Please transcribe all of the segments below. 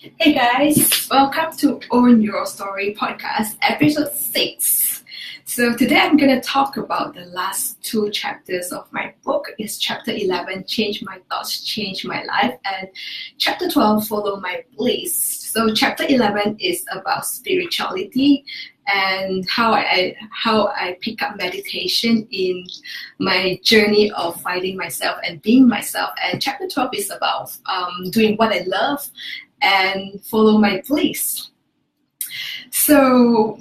Hey guys, welcome to Own Your Story podcast, episode 6. So today I'm going to talk about the last two chapters of my book. It's chapter 11, Change My Thoughts, Change My Life, and chapter 12, Follow My Bliss. So chapter 11 is about spirituality and how I pick up meditation in my journey of finding myself and being myself. And chapter 12 is about doing what I love and follow my bliss. So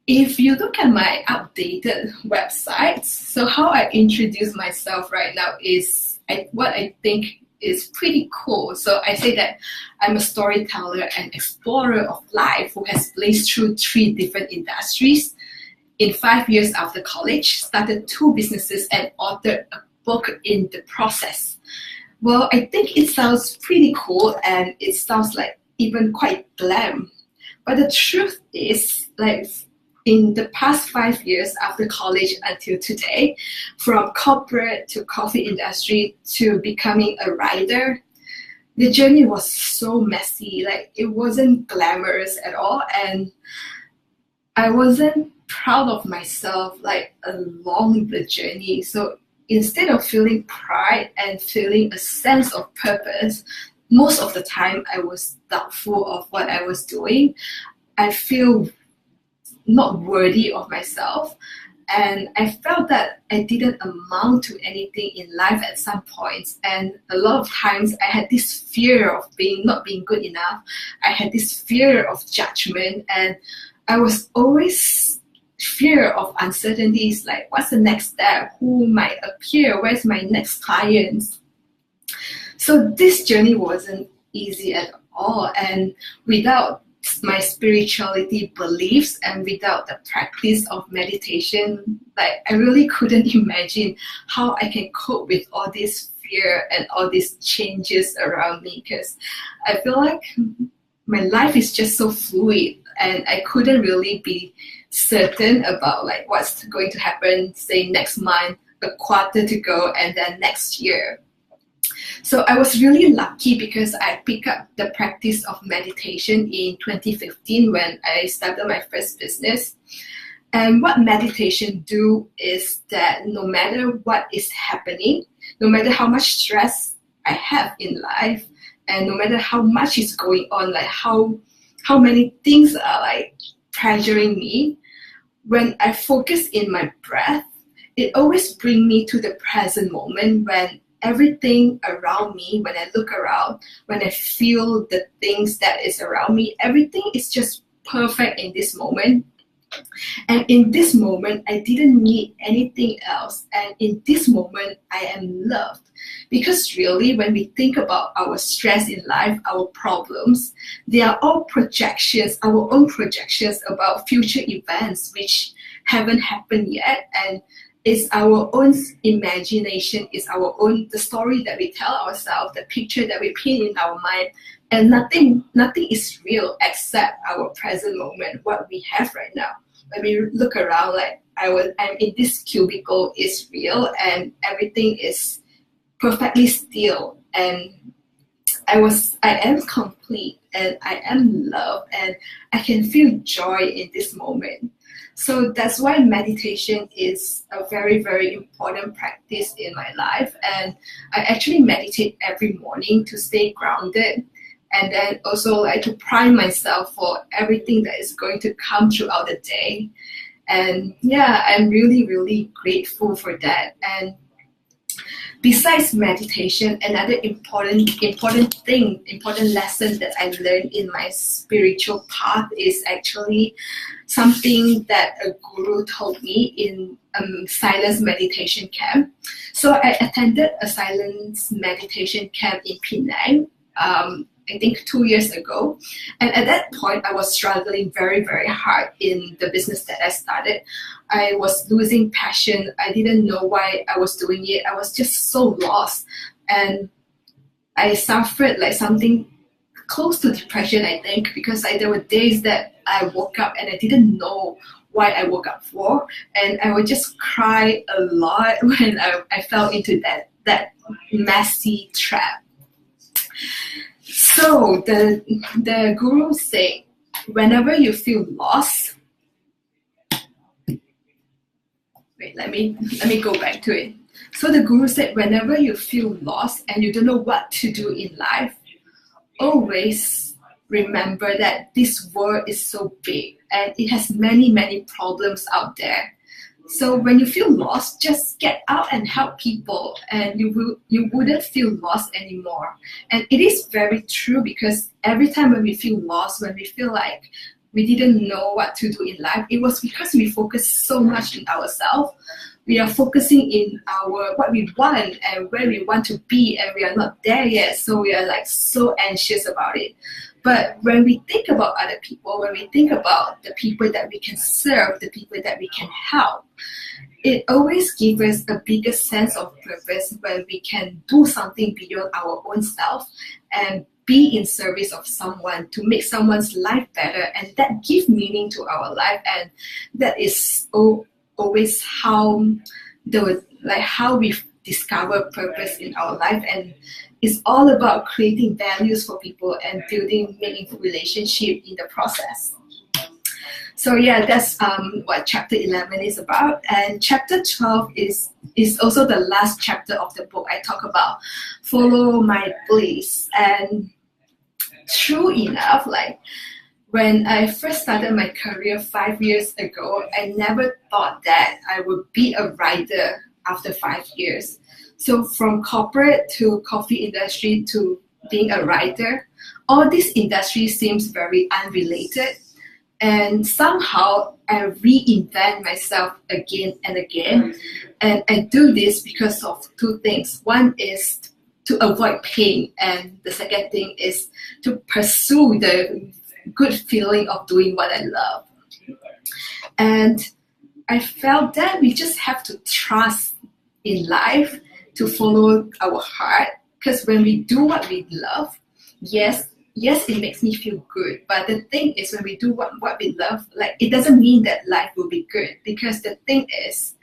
if you look at my updated website, so how I introduce myself right now is what I think is pretty cool. So I say that I'm a storyteller and explorer of life who has blazed through 3 different industries. In 5 years after college, started 2 businesses and authored a book in the process. Well, I think it sounds pretty cool and it sounds like even quite glam. But the truth is, like, in the past 5 years after college until today, from corporate to coffee industry to becoming a writer, the journey was so messy. Like, it wasn't glamorous at all, and I wasn't proud of myself like along the journey. So instead of feeling pride and feeling a sense of purpose, most of the time I was doubtful of what I was doing. I feel not worthy of myself, and I felt that I didn't amount to anything in life at some points. And a lot of times I had this fear of not being good enough. I had this fear of judgment, and I was always fear of uncertainties, like what's the next step, who might appear, where's my next client. So this journey wasn't easy at all, and without my spirituality beliefs and without the practice of meditation, like I really couldn't imagine how I can cope with all this fear and all these changes around me, because I feel like my life is just so fluid and I couldn't really be certain about like what's going to happen, say next month, a quarter to go, and then next year. So I was really lucky because I picked up the practice of meditation in 2015 when I started my first business. And what meditation do is that no matter what is happening, no matter how much stress I have in life, and no matter how much is going on, like how many things are like pressuring me, when I focus in my breath, it always brings me to the present moment when everything around me, when I look around, when I feel the things that is around me, everything is just perfect in this moment. And in this moment, I didn't need anything else. And in this moment, I am loved. Because really, when we think about our stress in life, our problems, they are all projections, our own projections about future events which haven't happened yet. And it's our own imagination, it's the story that we tell ourselves, the picture that we paint in our mind. And nothing is real except our present moment, what we have right now. When we look around, like I'm in this cubicle is real and everything is perfectly still, and I am complete and I am loved and I can feel joy in this moment. So that's why meditation is a very, very important practice in my life. And I actually meditate every morning to stay grounded, and then also like to prime myself for everything that is going to come throughout the day. And yeah, I'm really, really grateful for that. And besides meditation, another important lesson that I learned in my spiritual path is actually something that a guru told me in silence meditation camp. So I attended a silence meditation camp in Penang, I think 2 years ago. And at that point, I was struggling very, very hard in the business that I started. I was losing passion. I didn't know why I was doing it. I was just so lost. And I suffered like something close to depression, I think, because there were days that I woke up and I didn't know why I woke up for. And I would just cry a lot when I fell into that messy trap. So the guru said, whenever you feel lost, wait, let me go back to it. So the guru said, whenever you feel lost and you don't know what to do in life, always remember that this world is so big and it has many problems out there. So when you feel lost, just get out and help people, and you wouldn't feel lost anymore. And it is very true, because every time when we feel lost, when we feel like we didn't know what to do in life, it was because we focused so much in ourselves. We are focusing in our what we want and where we want to be, and we are not there yet. So we are like so anxious about it. But when we think about other people, when we think about the people that we can serve, the people that we can help, it always gives us a bigger sense of purpose when we can do something beyond our own self and be in service of someone to make someone's life better, and that gives meaning to our life. And that is always how we discover purpose in our life. And it's all about creating values for people and building meaningful relationship in the process. So yeah, that's what chapter 11 is about. And chapter 12 is also the last chapter of the book. I talk about follow my bliss. And true enough, like when I first started my career 5 years ago, I never thought that I would be a writer after 5 years. So from corporate to coffee industry to being a writer, all this industry seems very unrelated. And somehow I reinvent myself again and again. And I do this because of two things. One is to avoid pain. And the second thing is to pursue the good feeling of doing what I love. And I felt that we just have to trust in life to follow our heart, because when we do what we love, yes, it makes me feel good. But the thing is, when we do what we love, like, it doesn't mean that life will be good, because the thing is,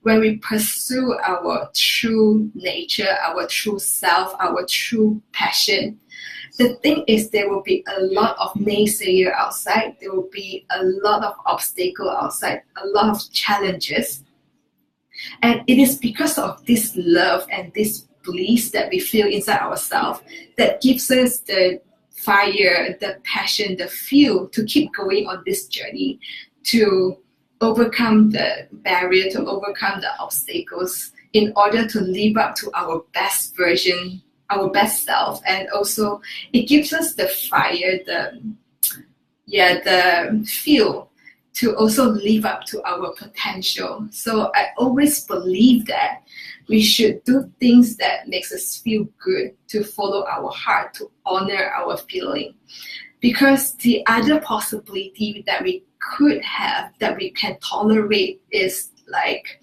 when we pursue our true nature, our true self, our true passion, the thing is, there will be a lot of naysayer outside, there will be a lot of obstacle outside, a lot of challenges. And it is because of this love and this bliss that we feel inside ourselves that gives us the fire, the passion, the fuel to keep going on this journey, to overcome the barrier, to overcome the obstacles in order to live up to our best version, our best self. And also it gives us the fire, the fuel to also live up to our potential. So I always believe that we should do things that makes us feel good, to follow our heart, to honor our feeling. Because the other possibility that we could have, that we can tolerate, is like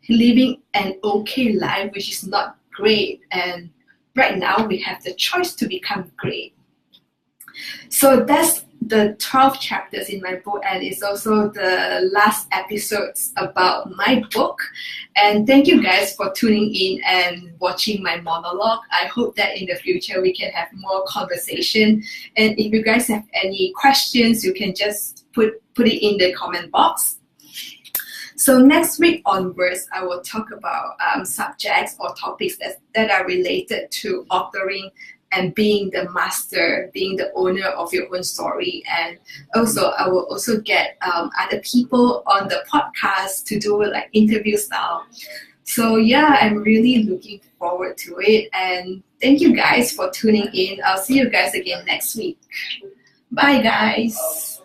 living an okay life, which is not great. And right now we have the choice to become great. So that's the 12 chapters in my book, and it's also the last episodes about my book. And thank you guys for tuning in and watching my monologue. I hope that in the future we can have more conversation. And if you guys have any questions, you can just put it in the comment box. So next week onwards, I will talk about subjects or topics that are related to authoring and being the master, being the owner of your own story. And also, I will also get other people on the podcast to do like interview style. So yeah, I'm really looking forward to it. And thank you guys for tuning in. I'll see you guys again next week. Bye guys.